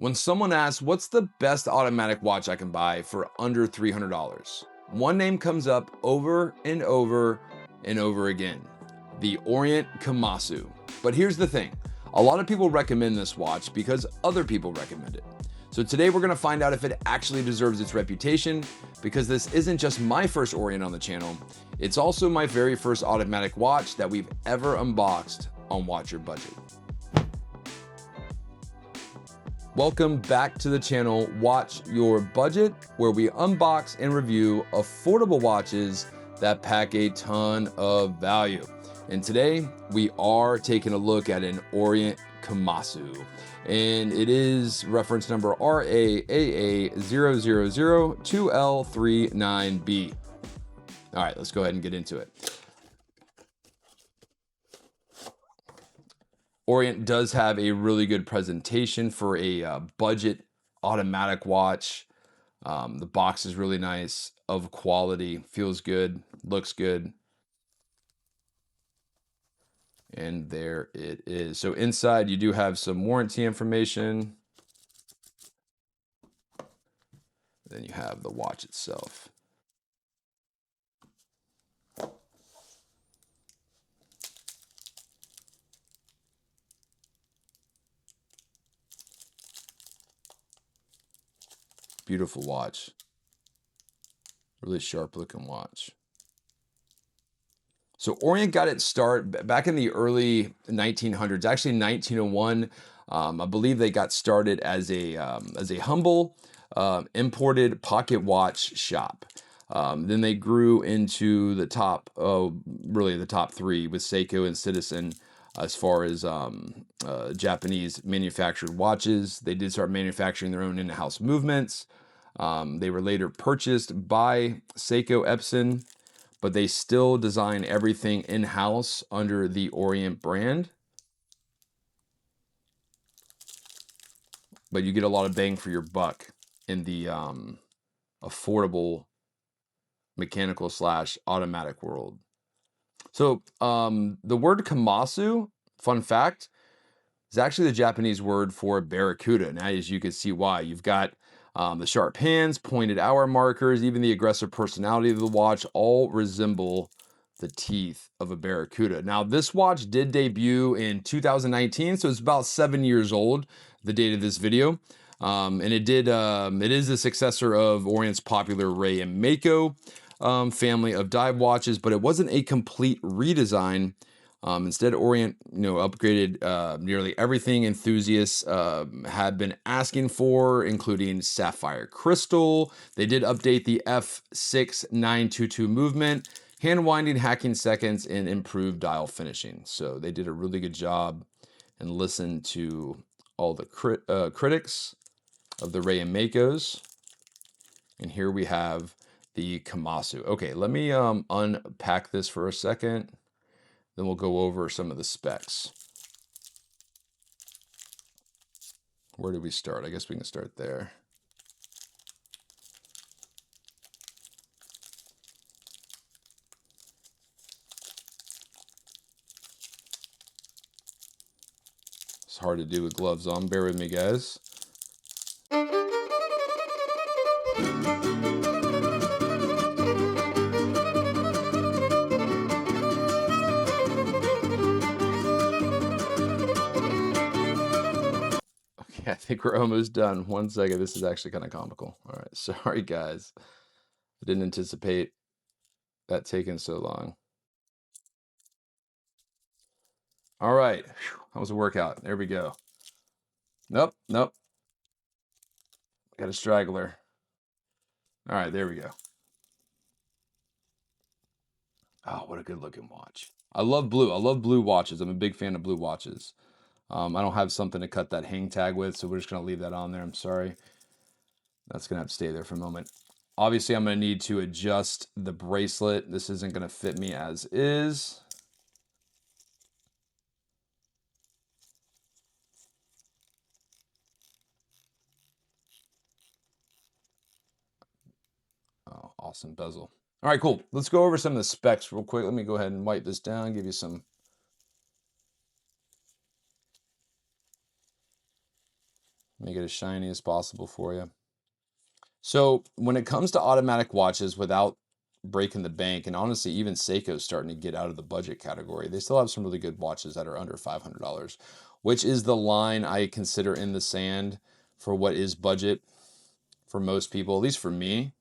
When someone asks, what's the best automatic watch I can buy for under $300? One name comes up over and over and over again, the Orient Kamasu. But here's the thing, a lot of people recommend this watch because other people recommend it. So today we're gonna find out if it actually deserves its reputation, because this isn't just my first Orient on the channel, it's also my very first automatic watch that we've ever unboxed on Watch Your Budget. Welcome back to the channel Watch Your Budget, where we unbox and review affordable watches that pack a ton of value. And today we are taking a look at an Orient Kamasu, and it is reference number RAAA0002L39B. All right, let's go ahead and get into it. Orient does have a really good presentation for a budget automatic watch. The box is really nice, of quality, feels good, looks good. And there it is. So inside you do have some warranty information. Then you have the watch itself. Beautiful watch. Really sharp looking watch. So Orient got its start back in the early 1900s, actually 1901. I believe they got started as a humble imported pocket watch shop. Then they grew into the top, really the top three with Seiko and Citizen as far as Japanese manufactured watches. They did start manufacturing their own in-house movements. They were later purchased by Seiko Epson, but they still design everything in-house under the Orient brand. But you get a lot of bang for your buck in the affordable mechanical / automatic world. So the word Kamasu, fun fact, is actually the Japanese word for barracuda. Now, as you can see why, you've got the sharp hands, pointed hour markers, even the aggressive personality of the watch all resemble the teeth of a barracuda. Now, this watch did debut in 2019, so it's about 7 years old, the date of this video. And it is the successor of Orient's popular Ray and Mako family of dive watches, but it wasn't a complete redesign. Instead, Orient, upgraded nearly everything enthusiasts had been asking for, including Sapphire Crystal. They did update the F6922 movement, hand winding hacking seconds, and improved dial finishing. So they did a really good job and listened to all the critics of the Ray and Makos. And here we have the Kamasu. Okay, let me unpack this for a second. Then we'll go over some of the specs. Where do we start? I guess we can start there. It's hard to do with gloves on. Bear with me, guys. I think we're almost done. 1 second. This is actually kind of comical. All right. Sorry, guys. I didn't anticipate that taking so long. All right. Whew. That was a workout. There we go. Nope. Got a straggler. All right. There we go. Oh, what a good looking watch. I love blue. I love blue watches. I'm a big fan of blue watches. I don't have something to cut that hang tag with, so we're just going to leave that on there. I'm sorry. That's going to have to stay there for a moment. Obviously, I'm going to need to adjust the bracelet. This isn't going to fit me as is. Oh, awesome bezel. All right, cool. Let's go over some of the specs real quick. Let me go ahead and wipe this down, give you some. Let me get as shiny as possible for you. So when it comes to automatic watches without breaking the bank, and honestly, even Seiko's starting to get out of the budget category. They still have some really good watches that are under $500, which is the line I consider in the sand for what is budget for most people, at least for me.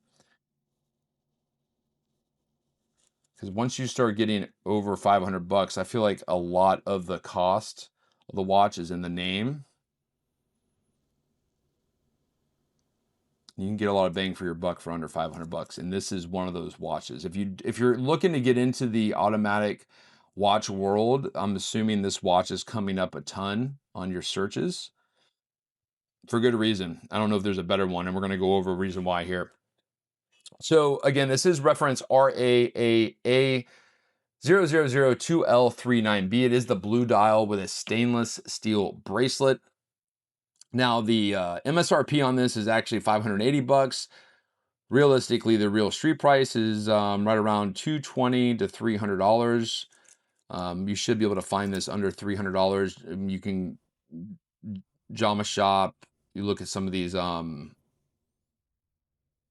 Because once you start getting over $500, I feel like a lot of the cost of the watch is in the name. You can get a lot of bang for your buck for under $500, and this is one of those watches. If you're looking to get into the automatic watch world, I'm assuming this watch is coming up a ton on your searches for good reason. I don't know if there's a better one, and we're going to go over a reason why here. So again, this is reference RAAA 0002L39B. It is the blue dial with a stainless steel bracelet. Now the MSRP on this is actually $580. Realistically, the real street price is right around $220 to $300. You should be able to find this under $300. You can Jama Shop. You look at some of these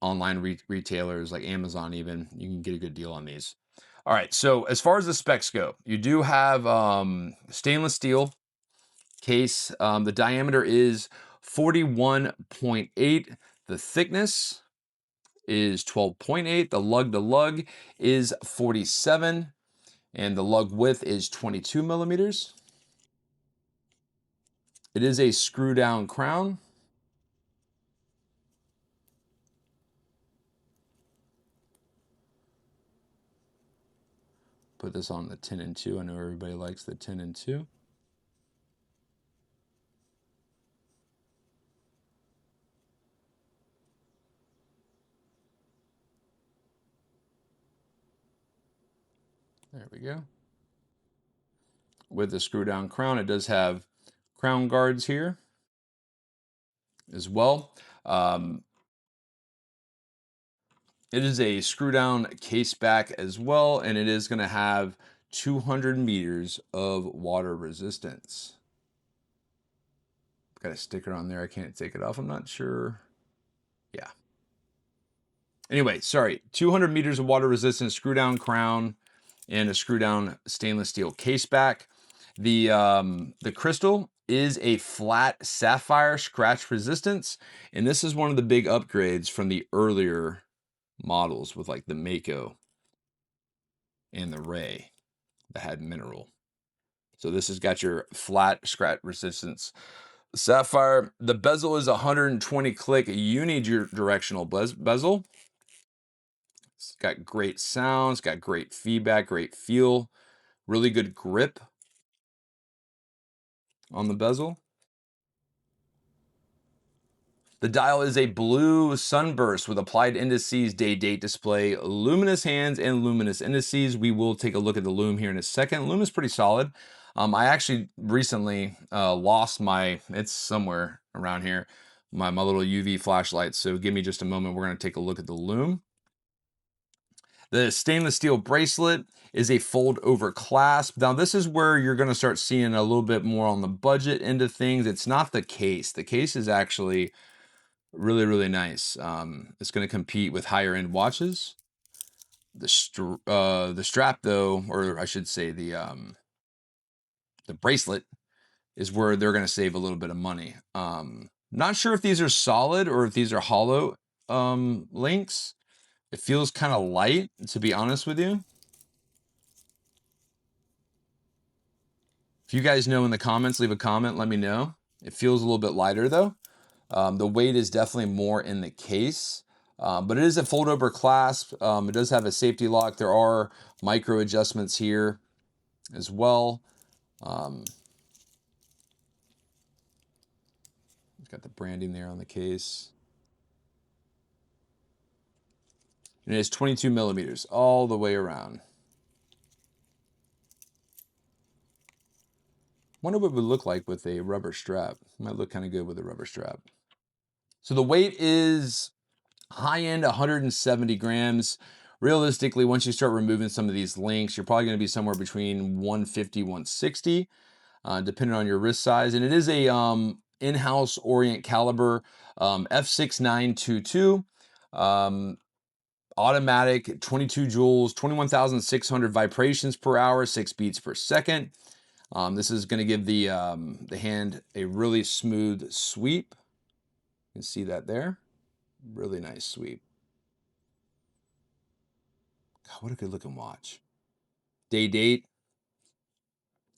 online retailers like Amazon, even you can get a good deal on these. All right, so as far as the specs go, you do have stainless steel case. The diameter is 41.8. The thickness is 12.8. The lug to lug is 47, and the lug width is 22 millimeters. It is a screw down crown. Put this on the 10 and 2. I know everybody likes the 10 and 2. There we go. With the screw down crown, it does have crown guards here as well. It is a screw down case back as well, and it is going to have 200 meters of water resistance. Got a sticker on there. I can't take it off. I'm not sure. Yeah. Anyway, sorry. 200 meters of water resistance, screw down crown, and a screw down stainless steel case back. The crystal is a flat sapphire scratch resistance, and this is one of the big upgrades from the earlier models with like the Mako and the Ray that had mineral. So this has got your flat scratch resistance sapphire. The bezel is 120 click unidirectional bezel. It's got great sounds, got great feedback, great feel, really good grip on the bezel. The dial is a blue Sunburst with applied indices, day-date display, luminous hands, and luminous indices. We will take a look at the Lume here in a second. Lume is pretty solid. I actually recently lost it's somewhere around here, my little UV flashlight. So give me just a moment. We're going to take a look at the Lume. The stainless steel bracelet is a fold over clasp. Now this is where you're going to start seeing a little bit more on the budget end of things. It's not the case. The case is actually really, really nice. It's going to compete with higher end watches. The strap though, or I should say the bracelet is where they're going to save a little bit of money. Not sure if these are solid or if these are hollow links. It feels kind of light, to be honest with you. If you guys know in the comments, leave a comment, let me know. It feels a little bit lighter though. The weight is definitely more in the case, but it is a fold over clasp. It does have a safety lock. There are micro adjustments here as well. It's got the branding there on the case. And it is 22 millimeters all the way around. Wonder what it would look like with a rubber strap. Might look kind of good with a rubber strap. So the weight is high end 170 grams. Realistically, once you start removing some of these links, you're probably going to be somewhere between 150, 160, depending on your wrist size. And it is a in-house Orient caliber, F6922, automatic, 22 joules, 21,600 vibrations per hour, 6 beats per second. This is going to give the hand a really smooth sweep. You can see that there. Really nice sweep. God, what a good looking watch. Day date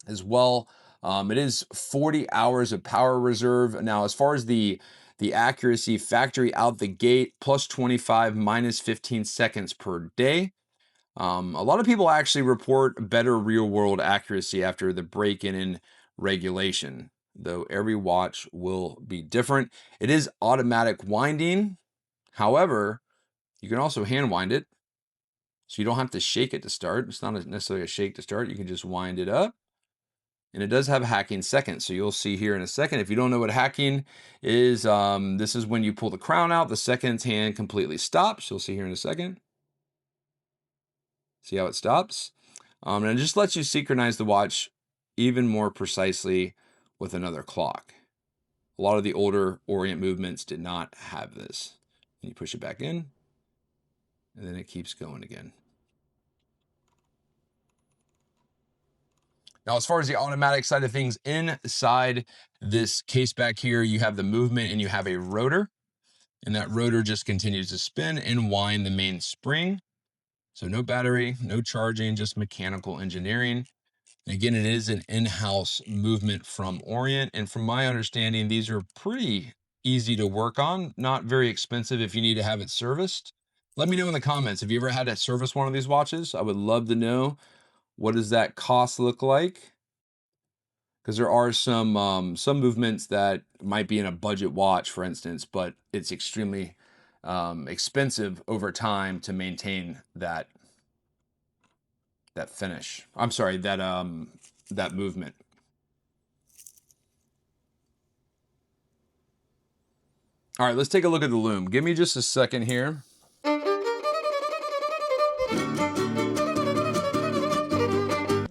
as well. It is 40 hours of power reserve. Now, as far as the accuracy, factory out the gate, plus 25, minus 15 seconds per day. A lot of people actually report better real world accuracy after the break-in and regulation, though every watch will be different. It is automatic winding. However, you can also hand wind it. So you don't have to shake it to start. It's not necessarily a shake to start. You can just wind it up. And it does have hacking seconds. So you'll see here in a second. If you don't know what hacking is, this is when you pull the crown out, the second hand completely stops. You'll see here in a second. See how it stops? And it just lets you synchronize the watch even more precisely with another clock. A lot of the older Orient movements did not have this. And you push it back in, and then it keeps going again. Now, as far as the automatic side of things, inside this case back here, you have the movement and you have a rotor. And that rotor just continues to spin and wind the main spring. So no battery, no charging, just mechanical engineering. Again, it is an in-house movement from Orient. And from my understanding, these are pretty easy to work on, not very expensive if you need to have it serviced. Let me know in the comments, have you ever had to service one of these watches? I would love to know. What does that cost look like? Because there are some movements that might be in a budget watch, for instance, but it's extremely expensive over time to maintain that finish. I'm sorry, that movement. All right, let's take a look at the Lume. Give me just a second here.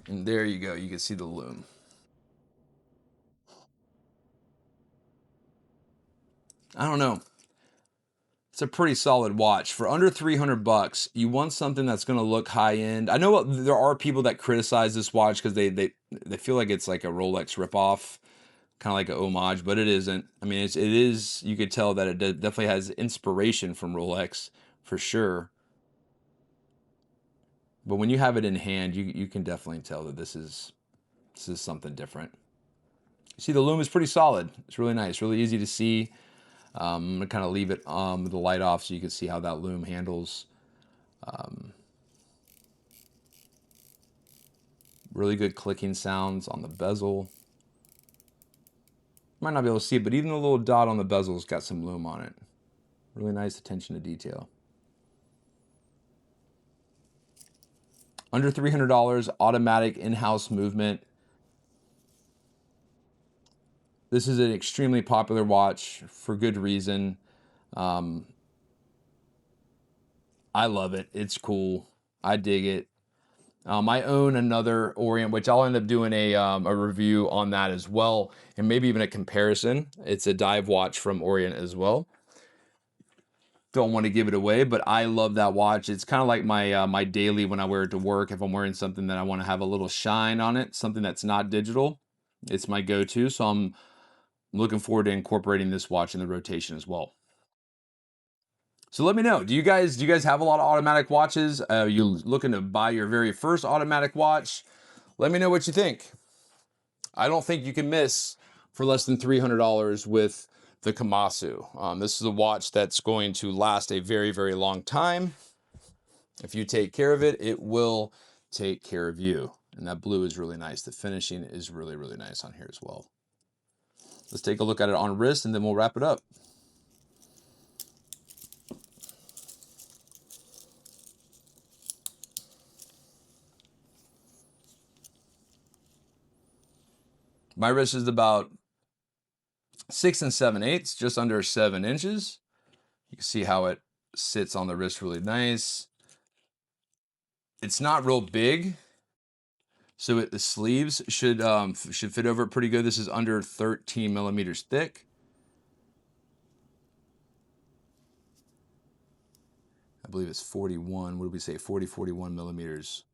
And there you go. You can see the Lume. I don't know. It's a pretty solid watch. For under 300 bucks, you want something that's going to look high end. I know there are people that criticize this watch because they feel like it's like a Rolex ripoff, kind of like an homage, but it isn't. I mean, it is. You could tell that it definitely has inspiration from Rolex for sure. But when you have it in hand, you can definitely tell that this is something different. You see, the Lume is pretty solid. It's really nice, really easy to see. I'm gonna kind of leave it with the light off so you can see how that Lume handles. Really good clicking sounds on the bezel. Might not be able to see it, but even the little dot on the bezel's got some Lume on it. Really nice attention to detail. Under $300, automatic in-house movement. This is an extremely popular watch for good reason. I love it. It's cool. I dig it. I own another Orient, which I'll end up doing a review on that as well, and maybe even a comparison. It's a dive watch from Orient as well. Don't want to give it away, but I love that watch. It's kind of like my my daily when I wear it to work. If I'm wearing something that I want to have a little shine on it, something that's not digital, it's my go-to. So I'm looking forward to incorporating this watch in the rotation as well. So let me know. Do you guys have a lot of automatic watches? You looking to buy your very first automatic watch? Let me know what you think. I don't think you can miss for less than $300 with the Kamasu. This is a watch that's going to last a very, very long time. If you take care of it, it will take care of you. And that blue is really nice. The finishing is really, really nice on here as well. Let's take a look at it on wrist and then we'll wrap it up. My wrist is about 6 7/8, just under 7 inches. You can see how it sits on the wrist really nice. It's not real big, So the sleeves should fit over it pretty good. This is under 13 millimeters thick. I believe it's 41, what did we say, 41 millimeters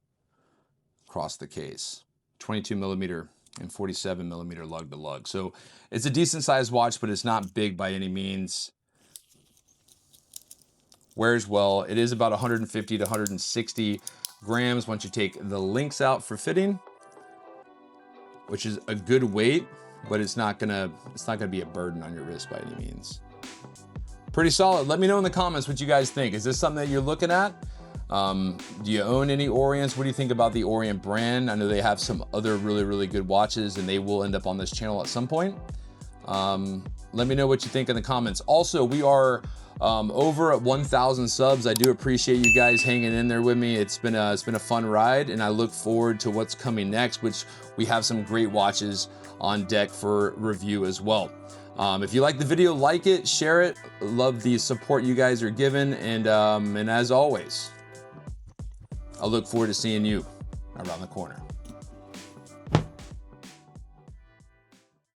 across the case. 22 millimeter and 47 millimeter lug to lug. So it's a decent sized watch, but it's not big by any means. Wears well. It is about 150 to 160 grams once you take the links out for fitting, which is a good weight, but it's not gonna be a burden on your wrist by any means. Pretty solid. Let me know in the comments what you guys think. Is this something that you're looking at? Do you own any Orients? What do you think about the Orient brand? I know they have some other really, really good watches, and they will end up on this channel at some point. Let me know what you think in the comments. Also, we are over at 1,000 subs. I do appreciate you guys hanging in there with me. It's been a fun ride, and I look forward to what's coming next, which we have some great watches on deck for review as well. If you like the video, like it, share it. Love the support you guys are giving, and as always, I look forward to seeing you around the corner.